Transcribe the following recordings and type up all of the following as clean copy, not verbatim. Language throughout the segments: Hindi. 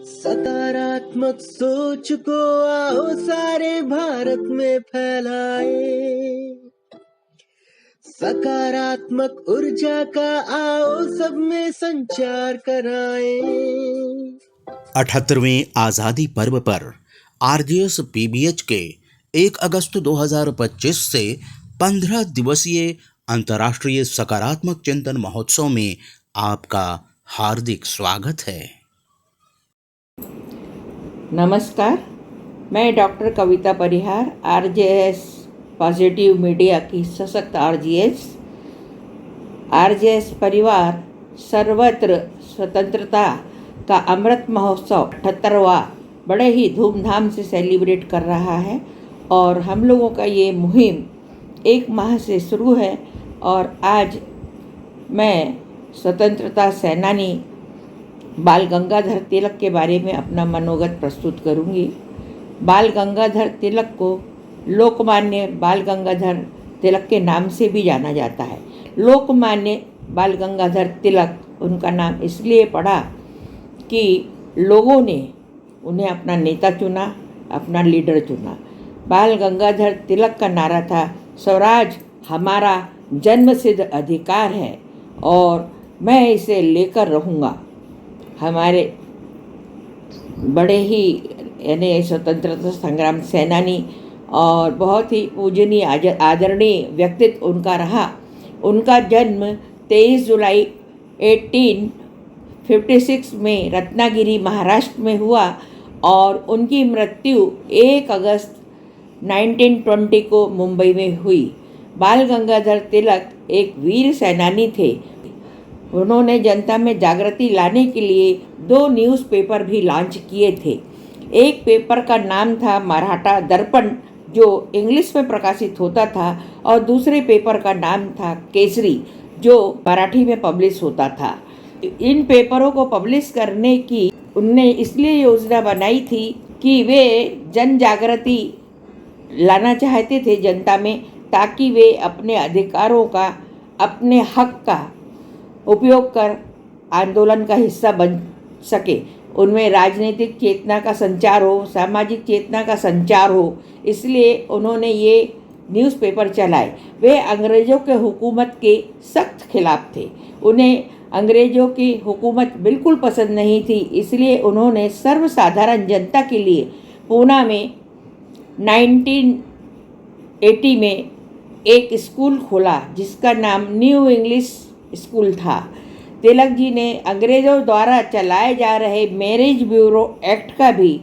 सकारात्मक सोच को आओ सारे भारत में फैलाए। सकारात्मक ऊर्जा का आओ सब में संचार कराए। 78वें आज़ादी पर्व पर आरजेएस पीबीएच के 1 अगस्त 2025 से 15 दिवसीय अंतर्राष्ट्रीय सकारात्मक चिंतन महोत्सव में आपका हार्दिक स्वागत है। नमस्कार, मैं डॉक्टर कविता परिहार, आरजेएस पॉजिटिव मीडिया की सशक्त आरजेएस परिवार सर्वत्र स्वतंत्रता का अमृत महोत्सव 78वां बड़े ही धूमधाम से सेलिब्रेट कर रहा है। और हम लोगों का ये मुहिम 1 माह से शुरू है और आज मैं स्वतंत्रता सेनानी बाल गंगाधर तिलक के बारे में अपना मनोगत प्रस्तुत करूंगी। बाल गंगाधर तिलक को लोकमान्य बाल गंगाधर तिलक के नाम से भी जाना जाता है। लोकमान्य बाल गंगाधर तिलक उनका नाम इसलिए पड़ा कि लोगों ने उन्हें अपना नेता चुना, अपना लीडर चुना। बाल गंगाधर तिलक का नारा था, स्वराज हमारा जन्मसिद्ध अधिकार है और मैं इसे लेकर रहूँगा। हमारे बड़े ही यानी स्वतंत्रता संग्राम सेनानी और बहुत ही पूजनीय आदरणीय व्यक्तित्व उनका रहा। उनका जन्म 23 जुलाई 1856 में रत्नागिरी महाराष्ट्र में हुआ और उनकी मृत्यु 1 अगस्त 1920 को मुंबई में हुई। बाल गंगाधर तिलक एक वीर सेनानी थे। उन्होंने जनता में जागृति लाने के लिए 2 न्यूज़पेपर भी लॉन्च किए थे। एक पेपर का नाम था मराठा दर्पण, जो इंग्लिश में प्रकाशित होता था, और दूसरे पेपर का नाम था केसरी, जो मराठी में पब्लिश होता था। इन पेपरों को पब्लिश करने की उनने इसलिए योजना बनाई थी कि वे जन जागृति लाना चाहते थे जनता में, ताकि वे अपने अधिकारों का, अपने हक का उपयोग कर आंदोलन का हिस्सा बन सके। उनमें राजनीतिक चेतना का संचार हो, सामाजिक चेतना का संचार हो, इसलिए उन्होंने ये न्यूज़पेपर चलाए। वे अंग्रेज़ों के हुकूमत के सख्त खिलाफ थे। उन्हें अंग्रेज़ों की हुकूमत बिल्कुल पसंद नहीं थी, इसलिए उन्होंने सर्वसाधारण जनता के लिए पूना में 1980 में एक स्कूल खोला जिसका नाम न्यू इंग्लिश स्कूल था। तिलक जी ने अंग्रेज़ों द्वारा चलाए जा रहे मैरिज ब्यूरो एक्ट का भी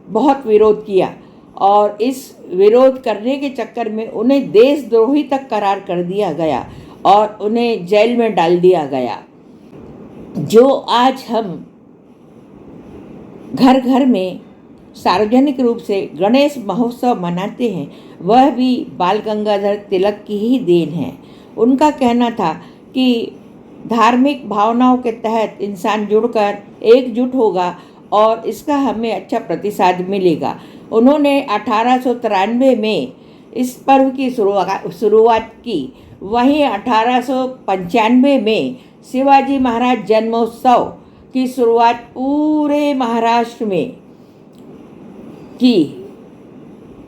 बहुत विरोध किया और इस विरोध करने के चक्कर में उन्हें देशद्रोही तक करार कर दिया गया और उन्हें जेल में डाल दिया गया। जो आज हम घर घर में सार्वजनिक रूप से गणेश महोत्सव मनाते हैं, वह भी बाल गंगाधर तिलक की ही देन है। उनका कहना था कि धार्मिक भावनाओं के तहत इंसान जुड़कर एकजुट होगा और इसका हमें अच्छा प्रतिसाद मिलेगा। उन्होंने 1893 में इस पर्व की शुरुआत की। वहीं 1895 में शिवाजी महाराज जन्मोत्सव की शुरुआत पूरे महाराष्ट्र में की।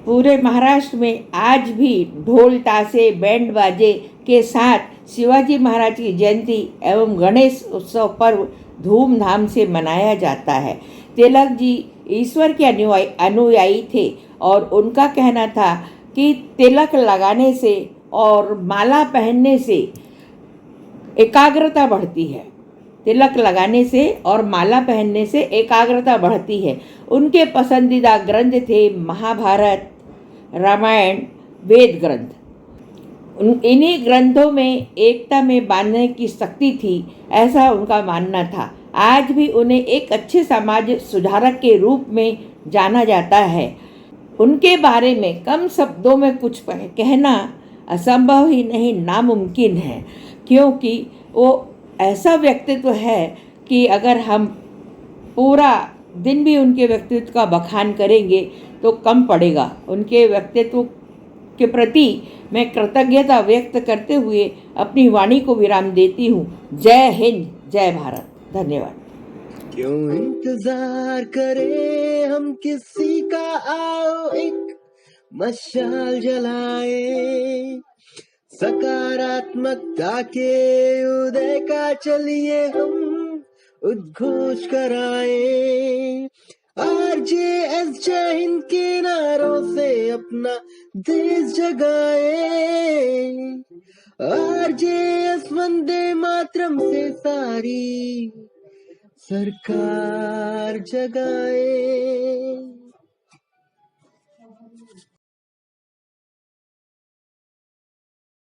पूरे महाराष्ट्र में आज भी ढोल ताशे बैंड बाजे के साथ शिवाजी महाराज की जयंती एवं गणेश उत्सव पर्व धूमधाम से मनाया जाता है। तिलक जी ईश्वर के अनुयायी थे और उनका कहना था कि तिलक लगाने से और माला पहनने से एकाग्रता बढ़ती है। तिलक लगाने से और माला पहनने से एकाग्रता बढ़ती है। उनके पसंदीदा ग्रंथ थे महाभारत, रामायण, वेद ग्रंथ। इन्हीं ग्रंथों में एकता में बांधने की शक्ति थी, ऐसा उनका मानना था। आज भी उन्हें एक अच्छे समाज सुधारक के रूप में जाना जाता है। उनके बारे में कम शब्दों में कुछ कहना असंभव ही नहीं, नामुमकिन है, क्योंकि वो ऐसा व्यक्तित्व है कि अगर हम पूरा दिन भी उनके व्यक्तित्व का बखान करेंगे तो कम पड़ेगा। उनके व्यक्तित्व के प्रति मैं कृतज्ञता व्यक्त करते हुए अपनी वाणी को विराम देती हूँ। जय हिंद, जय भारत। धन्यवाद। क्यों इंतजार करें हम किसी का, आओ एक मशाल जलाए, सकारात्मकता के उदय का चलिए हम उद्घोष कराए। RJS जय हिंद के नारों से अपना देश जगाए, RJS वंदे मातरम से सारी सरकार जगाए।